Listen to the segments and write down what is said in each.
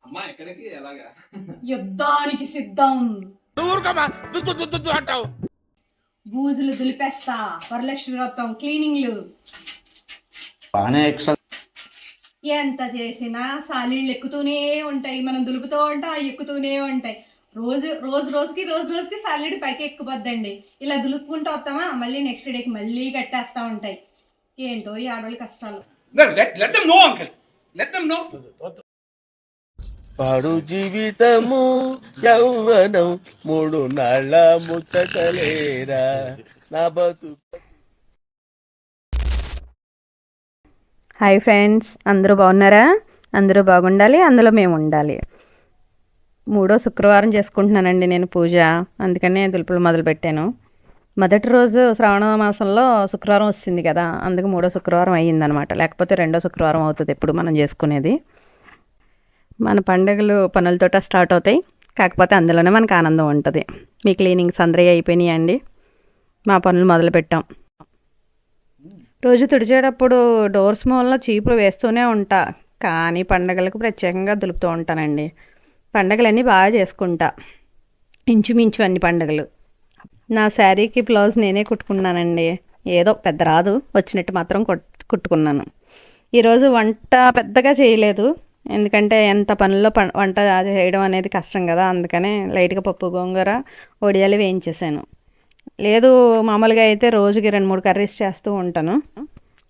అమ్మా ఎక్కడికి ఎలాగా యుద్ధానికి సిద్ధం. బూజులు దులిపేస్తా, వరలక్ష్మి వ్రతం క్లీనింగ్లు. ఎంత చేసినా సాలీళ్ళు ఎక్కుతూనే ఉంటాయి, మనం దులుపుతూ ఉంటా ఎక్కుతూనే ఉంటాయి. రోజుకి సాలీడు పైకి ఎక్కుపోద్దండి. ఇలా దులుపుకుంటూ వస్తామా మళ్ళీ నెక్స్ట్ డేకి మళ్ళీ కట్టేస్తా ఉంటాయి. ఏంటో ఈ ఆడవాళ్ళ కష్టాలు. పాడు జీవితము యౌవనం మూడు నాళ్ళ ముచ్చటలేరా నా బతు. హాయ్ ఫ్రెండ్స్, అందరూ బాగున్నారా? అందరూ బాగుండాలి, అందులో మేము ఉండాలి. 3వ శుక్రవారం చేసుకుంటున్నానండి నేను పూజ, అందుకనే దులుపులు మొదలుపెట్టాను. మొదటి రోజు శ్రావణ మాసంలో శుక్రవారం వస్తుంది కదా, అందుకు 3వ శుక్రవారం అయ్యిందనమాట. లేకపోతే 2వ శుక్రవారం అవుతుంది ఎప్పుడు మనం చేసుకునేది. మన పండుగలు పనులతోట స్టార్ట్ అవుతాయి, కాకపోతే అందులోనే మనకు ఆనందం ఉంటుంది. మీ క్లీనింగ్స్ అందరూ అయిపోయినాయి అండి? మా పనులు మొదలుపెట్టాం. రోజు తుడిచేటప్పుడు డోర్స్ మూలలో చీపులు వేస్తూనే ఉంటా, కానీ పండగలకు ప్రత్యేకంగా దులుపుతూ ఉంటానండి. పండగలన్నీ బాగా చేసుకుంటా, ఇంచుమించు అన్ని పండుగలు. నా శారీకి బ్లౌజ్ నేనే కుట్టుకున్నానండి. ఏదో పెద్ద రాదు, వచ్చినట్టు మాత్రం కుట్టుకున్నాను. ఈరోజు వంట పెద్దగా చేయలేదు, ఎందుకంటే ఎంత పనుల్లో వంట చేయడం అనేది కష్టం కదా, అందుకనే లైట్గా పప్పు గోంగూర వడియాలు వేయించేసాను. లేదు మామూలుగా అయితే రోజుకి 2-3 కర్రీస్ చేస్తూ ఉంటాను.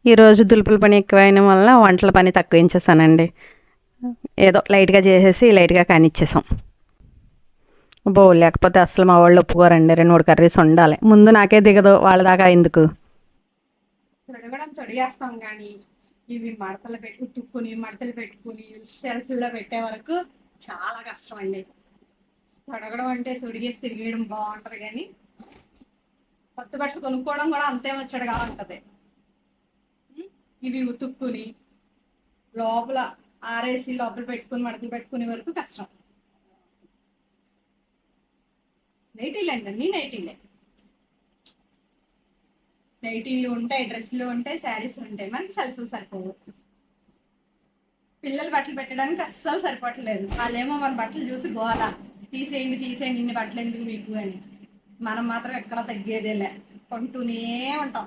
ఈరోజు దులుపుల పని ఎక్కువైన వల్ల వంటల పని తక్కువించేసానండి. ఏదో లైట్గా చేసేసి లైట్గా కానిచ్చేసాం. లేకపోతే అసలు మా వాళ్ళు ఒప్పుకోరండి, 2-3 కర్రీస్ ఉండాలి. ముందు నాకే దిగదు, వాళ్ళ దాకా ఎందుకు. తొడిగేస్తాం కానీ ఇవి మడతలు మడతలు పెట్టుకుని షెల్ఫ్లో పెట్టే వరకు చాలా కష్టం అండి. తొడగడం అంటే తొడిగేసి తిరిగేయడం బాగుంటుంది, కానీ కొత్త బట్టలు కొనుక్కోవడం కూడా అంతే ముచ్చటగా ఉంటుంది. ఇవి ఉతుక్కుని లోపల ఆరేసి లోపల పెట్టుకుని మడతలు పెట్టుకునే వరకు కష్టం. నైటీలు అండి, అన్నీ నైటీలే. నైటీలు ఉంటాయి, డ్రెస్సులు ఉంటాయి, శారీస్ ఉంటాయి, మనకి సెల్ఫ్లు సరిపోవు. పిల్లలు బట్టలు పెట్టడానికి అస్సలు సరిపోవట్లేదు. వాళ్ళేమో మన బట్టలు చూసి గోల, తీసేయండి ఇన్ని బట్టలు ఎందుకు మీకు అని. మనం మాత్రం ఎక్కడ తగ్గేదేలే, కొంటూనే ఉంటాం.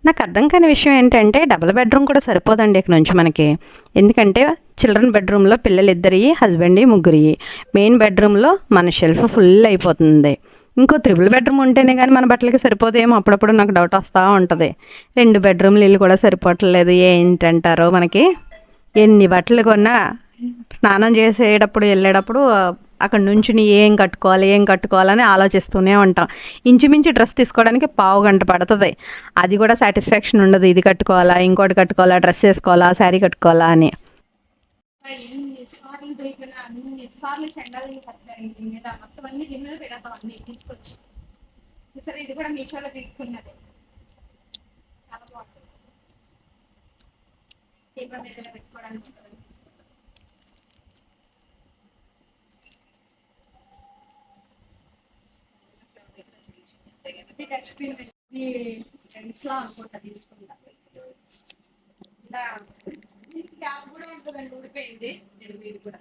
నాకు అర్థం కాని విషయం ఏంటంటే, డబుల్ బెడ్రూమ్ కూడా సరిపోదండి ఇక్కడ నుంచి మనకి. ఎందుకంటే చిల్డ్రన్ బెడ్రూమ్లో పిల్లలిద్దరి, హస్బెండ్ ముగ్గురి, మెయిన్ బెడ్రూమ్లో మన షెల్ఫ్ ఫుల్ అయిపోతుంది. ఇంకో 3 బెడ్రూమ్ ఉంటేనే కానీ మన బట్టలకి సరిపోదేమో అప్పుడప్పుడు నాకు డౌట్ వస్తూ ఉంటుంది. 2 బెడ్రూమ్లు ఇల్లు కూడా సరిపోవట్లేదు. ఏంటంటారో మనకి ఎన్ని బట్టలు కొన్నా స్నానం చేసేటప్పుడు వెళ్ళేటప్పుడు అక్కడ నుంచి ఏం కట్టుకోవాలని ఆలోచిస్తూనే ఉంటాం. ఇంచుమించు డ్రెస్ తీసుకోవడానికి 1/2 గంట పడుతుంది. అది కూడా సాటిస్ఫాక్షన్ ఉండదు, ఇది కట్టుకోవాలా, ఇంకోటి కట్టుకోవాలా, డ్రెస్ వేసుకోవాలా, శారీ కట్టుకోవాలా అని. అన్నిసార్లు చెండాలి మీద మొత్తం అన్ని గిన్నెలు పెడతాం, అన్ని తీసుకొచ్చి. సరే, ఇది కూడా మీషోలో తీసుకున్నది, చాలా బాగుంటుంది. పేపర్ మీద పెట్టుకోవడానికి అనుకుంటా తీసుకుంటా. ఇలా క్యాప్ కూడా ఉంటుందండి, ఊడిపోయింది. ఇది కూడా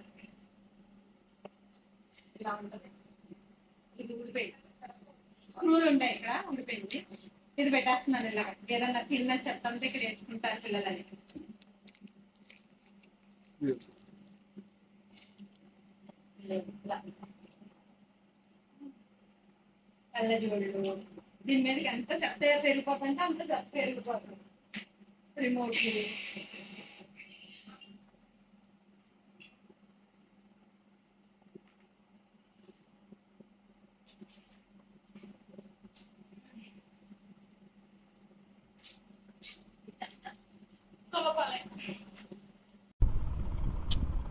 ఇలా ఉంటుంది, ఇది ఊడిపోయింది. స్క్రూలు ఉంటాయి, ఇక్కడ ఊడిపోయింది. ఇది పెట్టేస్తున్నాను ఇలా, ఏదన్నా తిన్న చెత్త అంతా ఇక్కడ వేసుకుంటారు పిల్లలని. కళ్ళజోళ్ళు, దీని మీదకి ఎంత చెత్త పెరిగిపోతుంటే అంత చెత్త పెరిగిపోతుంది. రిమోట్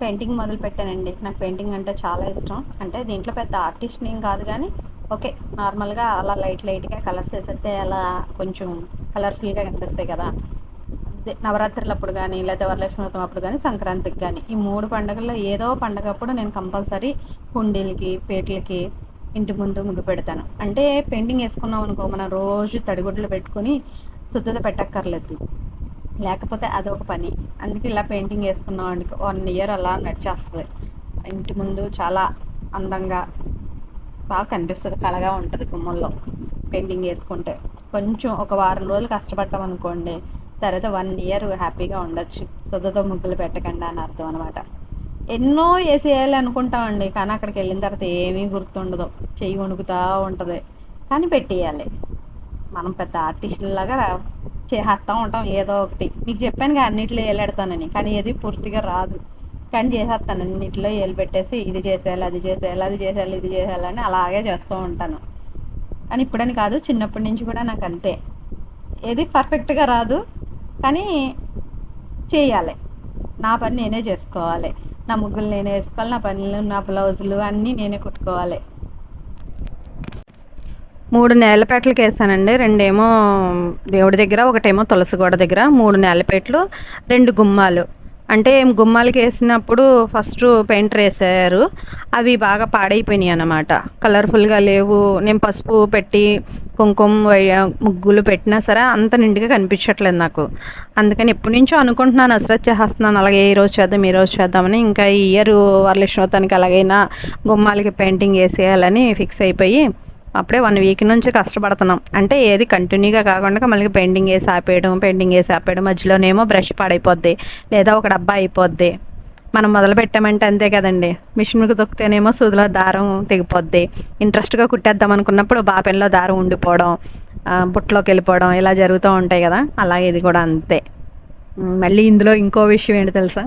పెయింటింగ్ మొదలు పెట్టానండి. నాకు పెయింటింగ్ అంటే చాలా ఇష్టం. అంటే దీంట్లో పెద్ద ఆర్టిస్ట్ని ఏం కాదు, కానీ ఓకే, నార్మల్గా అలా లైట్గా కలర్స్ వేసేస్తే అలా కొంచెం కలర్ఫుల్గా కనిపిస్తాయి కదా. నవరాత్రులప్పుడు కానీ, లేదా వరలక్ష్మి వ్రతం అప్పుడు కానీ, సంక్రాంతికి కానీ, ఈ 3 పండుగల్లో ఏదో పండగ అప్పుడు నేను కంపల్సరీ కుండీలకి, పేట్లకి ఇంటి ముందు ముగ్గు పెడతాను. అంటే పెయింటింగ్ వేసుకున్నాం అనుకో, మనం రోజు తడిగుడ్లు పెట్టుకొని శుద్ధత పెట్టక్కర్లేదు, లేకపోతే అదొక పని. అందుకే ఇలా పెయింటింగ్ వేసుకున్నాం అనుకో 1 ఇయర్ అలా నడిచేస్తుంది. ఇంటి ముందు చాలా అందంగా బాగా కనిపిస్తుంది, కళగా ఉంటుంది గుమ్మంలో పెయింటింగ్ వేసుకుంటే. కొంచెం ఒక వారం రోజులు కష్టపడ్డాం అనుకోండి, తర్వాత 1 year హ్యాపీగా ఉండొచ్చు. శుద్ధతో ముగ్గులు పెట్టకుండా అని అర్థం అనమాట. ఎన్నో వేసేయాలి అనుకుంటామండి, కానీ అక్కడికి వెళ్ళిన తర్వాత ఏమీ గుర్తుండదు, చెయ్యి వణుకుతూ ఉంటుంది. కానీ పెట్టేయాలి. మనం పెద్ద ఆర్టిస్టులాగా చేసేస్తూ ఉంటాం ఏదో ఒకటి. మీకు చెప్పాను కదా అన్నింటిలో ఏలాడతానని, కానీ ఏది పూర్తిగా రాదు. కానీ చేసేస్తాను అన్నింటిలో ఏలు పెట్టేసి ఇది చేసేయాలి, అది చేసేయాలి, అది చేసేయాలి, ఇది చేసేయాలని అలాగే చేస్తూ ఉంటాను. కానీ ఇప్పుడని కాదు, చిన్నప్పటి నుంచి కూడా నాకు అంతే. ఏది పర్ఫెక్ట్గా రాదు, కానీ చేయాలి. నా పని నేనే చేసుకోవాలి, నా ముగ్గులు నేనే వేసుకోవాలి, నా పనులు, నా బ్లౌజులు అన్నీ నేనే కుట్టుకోవాలి. 3 నేలపేటలకు వేసానండి. 2 ఏమో దేవుడి దగ్గర, ఒకటేమో తులసి గోడ దగ్గర. 3 నేలపేటలు, 2 గుమ్మాలు. అంటే గుమ్మాలకి వేసినప్పుడు ఫస్ట్ పెయింటర్ వేసారు, అవి బాగా పాడైపోయినాయి అన్నమాట, కలర్ఫుల్గా లేవు. నేను పసుపు పెట్టి కుంకుమ ముగ్గులు పెట్టినా సరే అంత నిండుగా కనిపించట్లేదు నాకు. అందుకని ఎప్పటి నుంచో అనుకుంటున్నాను, అసలు చేస్తున్నాను అలాగే ఈ రోజు చేద్దాం, ఈ రోజు చేద్దామని. ఇంకా ఈ ఇయర్ వరలక్ష్మోత్సవానికి అలాగైనా గుమ్మాలకి పెయింటింగ్ వేసేయాలని ఫిక్స్ అయిపోయి అప్పుడే 1 week నుంచి కష్టపడుతున్నాం. అంటే ఏది కంటిన్యూగా కాకుండా మళ్ళీ పెయింటింగ్ వేసి ఆపేయడం, మధ్యలోనేమో బ్రష్ పాడైపోద్ది, లేదా ఒక డబ్బా అయిపోద్ది. మనం మొదలు పెట్టామంటే అంతే కదండి, మిషన్కి తొక్కితేనేమో సూదిలో దారం తెగిపోద్ది. ఇంట్రెస్ట్గా కుట్టేద్దాం అనుకున్నప్పుడు బాపెన్లో దారం ఉండిపోవడం, బుట్టలోకి వెళ్ళిపోవడం, ఇలా జరుగుతూ ఉంటాయి కదా. అలాగే ఇది కూడా అంతే. మళ్ళీ ఇందులో ఇంకో విషయం ఏంటి తెలుసా,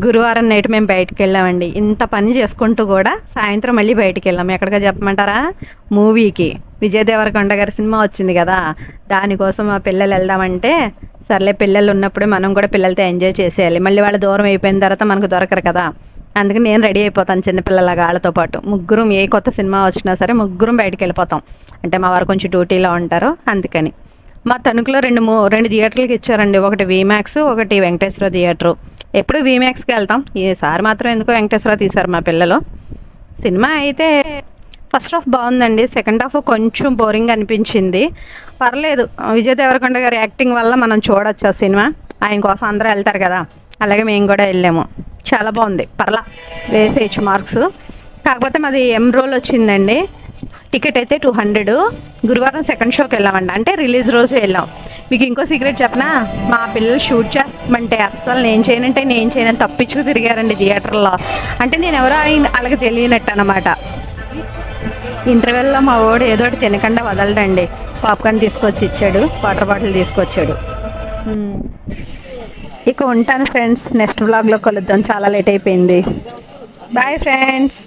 గురువారం నైట్ మేము బయటికి వెళ్ళామండి. ఇంత పని చేసుకుంటూ కూడా సాయంత్రం మళ్ళీ బయటికి వెళ్ళాము. ఎక్కడికి చెప్పమంటారా, మూవీకి. విజయ్ దేవరకొండ గారి సినిమా వచ్చింది కదా, దానికోసం మా పిల్లలు వెళ్దామంటే, సర్లే పిల్లలు ఉన్నప్పుడే మనం కూడా పిల్లలతో ఎంజాయ్ చేసేయాలి, మళ్ళీ వాళ్ళు దూరం అయిపోయిన తర్వాత మనకు దొరకరు కదా. అందుకని నేను రెడీ అయిపోతాను చిన్నపిల్లలాగా వాళ్ళతో పాటు. ముగ్గురం ఏ కొత్త సినిమా వచ్చినా సరే ముగ్గురం బయటికి వెళ్ళిపోతాం. అంటే మా వారు కొంచెం డ్యూటీలో ఉంటారు, అందుకని. మా తణుకులో 2 థియేటర్లకి ఇచ్చారండి, ఒకటి వీమాక్స్, ఒకటి వెంకటేశ్వర థియేటరు. ఎప్పుడు వీమాక్స్కి వెళ్తాం, ఈసారి మాత్రం ఎందుకో వెంకటేశ్వర తీశారు మా పిల్లలు. సినిమా అయితే ఫస్ట్ హాఫ్ బాగుందండి, సెకండ్ హాఫ్ కొంచెం బోరింగ్ అనిపించింది. పర్లేదు, విజయ్ దేవరకొండ గారి యాక్టింగ్ వల్ల మనం చూడొచ్చు ఆ సినిమా. ఆయన కోసం అందరూ వెళ్తారు కదా, అలాగే మేము కూడా వెళ్ళాము. చాలా బాగుంది, పర్లా, వేసేయచ్చు మార్క్స్. కాకపోతే మాది రోల్ వచ్చిందండి. టికెట్ అయితే 200. గురువారం సెకండ్ షోకి వెళ్ళామండి, అంటే రిలీజ్ రోజు వెళ్ళాం. మీకు ఇంకో సీక్రెట్ చెప్పనా, మా పిల్లలు షూట్ చేస్తామంటే అస్సలు నేను చేయనని తప్పించుకు తిరిగారండి థియేటర్లో. అంటే నేను ఎవరో వాళ్ళకి తెలియనట్టు అనమాట. ఇంటర్వెల్లో మా వాడు ఏదో ఒకటి తినకుండా వదలడండి, పాప్కార్న్ తీసుకొచ్చి ఇచ్చాడు, వాటర్ బాటిల్ తీసుకొచ్చాడు. ఇక ఉంటాను ఫ్రెండ్స్, నెక్స్ట్ వ్లాగ్లో కలుద్దాం, చాలా లేట్ అయిపోయింది. Bye friends.